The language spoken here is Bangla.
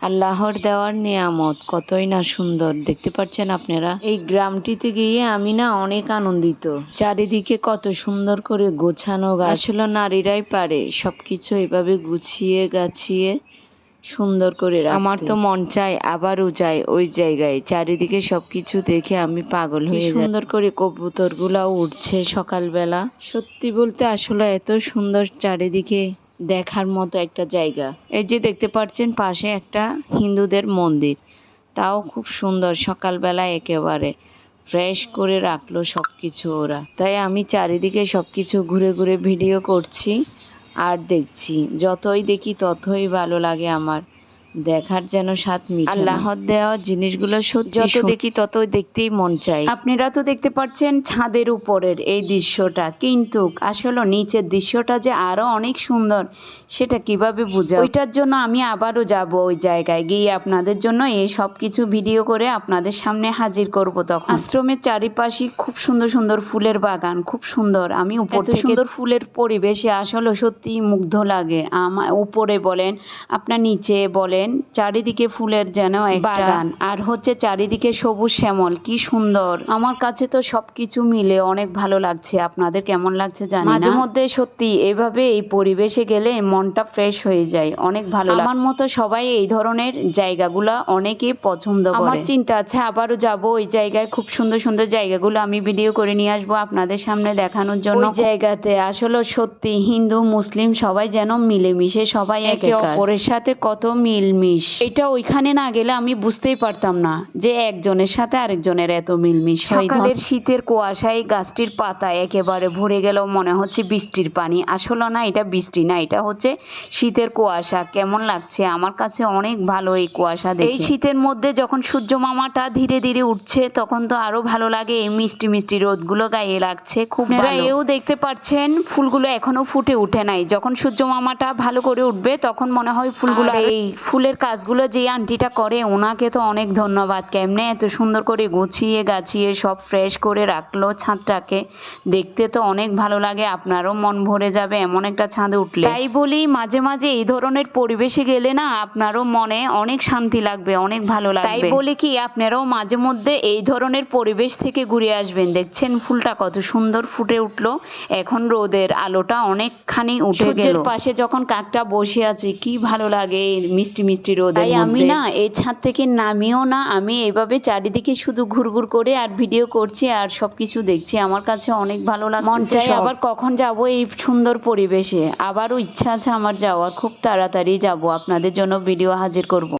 আল্লাহর দেওয়ার নিয়ামত কতই না সুন্দর, দেখতে পাচ্ছেন আপনারা। এই গ্রামটিতে গিয়ে আমি না অনেক আনন্দিত। চারিদিকে কত সুন্দর করে গোছানো গাছ, আসলে নারীরাই পারে সবকিছু এভাবে গুছিয়ে গাছিয়ে সুন্দর করে রাখতে। আমার তো মন চায় আবারও যাই ওই জায়গায়। চারিদিকে সবকিছু দেখে আমি পাগল হয়ে যাই। সুন্দর করে কবুতরগুলাও উঠছে সকালবেলা। সত্যি বলতে আসলে এত সুন্দর চারিদিকে, দেখার মতো একটা জায়গা। এই যে দেখতে পাচ্ছেন পাশে একটা হিন্দুদের মন্দির, তাও খুব সুন্দর। সকালবেলা একেবারে ফ্রেশ করে রাখলো সবকিছু ওরা। তাই আমি চারিদিকে সবকিছু ঘুরে ঘুরে ভিডিও করছি আর দেখছি। যতই দেখি ততই ভালো লাগে আমার, দেখার যেন স্বাদ মিটে না। আল্লাহর দেওয়া জিনিসগুলো সত্যি যত দেখি ততই দেখতেই মন চায়। আপনারা তো দেখতে পাচ্ছেন ছাদের উপরের এই দৃশ্যটা, কিন্তু আসলে নিচের দৃশ্যটা যে আরো অনেক সুন্দর, সেটা কিভাবে বোঝা। ওইটার জন্য আমি আবারও যাব ওই জায়গায়, গিয়ে আপনাদের জন্য এই সব কিছু ভিডিও করে আপনাদের সামনে হাজির করব। তখন আশ্রমের চারিপাশে খুব সুন্দর সুন্দর ফুলের বাগান, খুব সুন্দর। আমি উপর থেকে সুন্দর ফুলের পরিবেশে আসলে সত্যি মুগ্ধ লাগে। আমার উপরে বলেন, আপনার নিচে বলেন, চারিদিকে ফুলের যেন এক বাগান, আর হচ্ছে চারিদিকে সবুজ শ্যামল, কি সুন্দর। আমার কাছে তো সবকিছু মিলে অনেক ভালো লাগছে। আপনাদের কেমন লাগছে জানি না। মাঝে মধ্যে সত্যি এইভাবে এই পরিবেশে গেলে মনটা ফ্রেশ হয়ে যায়, অনেক ভালো লাগে। আমার মতো সবাই এই ধরনের জায়গাগুলো অনেকেই পছন্দ করে। আমার চিন্তা আছে আবারও যাব ওই জায়গায়। খুব সুন্দর সুন্দর জায়গাগুলো আমি ভিডিও করে নিয়ে আসবো আপনাদের সামনে দেখানোর জন্য। ওই জায়গাতে আসলে সত্যি হিন্দু মুসলিম সবাই যেন মিলেমিশে, সবাই একে অপরের সাথে কত মিলমিশ। এটা ওইখানে না গেলে আমি বুঝতেই পারতাম না যে একজনের সাথে আরেকজনের এত মিলমিশ হয়। সকালের শীতের কুয়াশায় গাছটির পাতা একেবারে ভরে গেল, মনে হচ্ছে বৃষ্টির পানি। আসলে না, এটা বৃষ্টি না, এটা হচ্ছে শীতের কুয়াশা। কেমন লাগছে আমার কাছে, অনেক ভালো এই কুয়াশা দেখে। এই শীতের মধ্যে যখন সূর্য মামাটা ধীরে ধীরে উঠছে তখন তো আরো ভালো লাগে। এই মিষ্টি মিষ্টি রোদগুলো গায়ে লাগছে, খুব ভালো। এও দেখতে পাচ্ছেন ফুলগুলো এখনো ফুটে উঠে নাই। যখন সূর্য মামাটা ভালো করে উঠবে তখন মনে হয় ফুলগুলো। এই ফুলের কাজগুলো যে আন্টিটা করে, ওনাকে তো অনেক ধন্যবাদ। কেমনে এত সুন্দর করে গুছিয়ে গাছিয়ে সব ফ্রেশ করে রাখলো ছাদটাকে। দেখতে তো অনেক ভালো লাগে, আপনারও মন ভরে যাবে এমন একটা ছাদে উঠলে। তাই বলি মাঝে মাঝে এই ধরনের পরিবেশে গেলে না আপনারও মনে অনেক শান্তি লাগবে, অনেক ভালো লাগবে। তাই বলি কি আপনারাও মাঝে মধ্যে এই ধরনের পরিবেশ থেকে ঘুরে আসবেন। দেখছেন ফুলটা কত সুন্দর ফুটে উঠলো, এখন রোদের আলোটা অনেকখানি উঠে গেল। সূর্যের পাশে যখন কাকটা বসে আছে, কি ভালো লাগে মিষ্টি মিষ্টি রোদে। তাই আমি না এই ছাদ থেকে নামিও না, আমি এইভাবে চারিদিকে শুধু ঘুরঘুর করে আর ভিডিও করছি আর সবকিছু দেখছি। আমার কাছে অনেক ভালো লাগে, মন চাই আবার কখন যাব এই সুন্দর পরিবেশে। আবারও ইচ্ছা আছে আমার যাওয়ার, খুব তাড়াতাড়ি যাব, আপনাদের জন্য ভিডিও হাজির করব।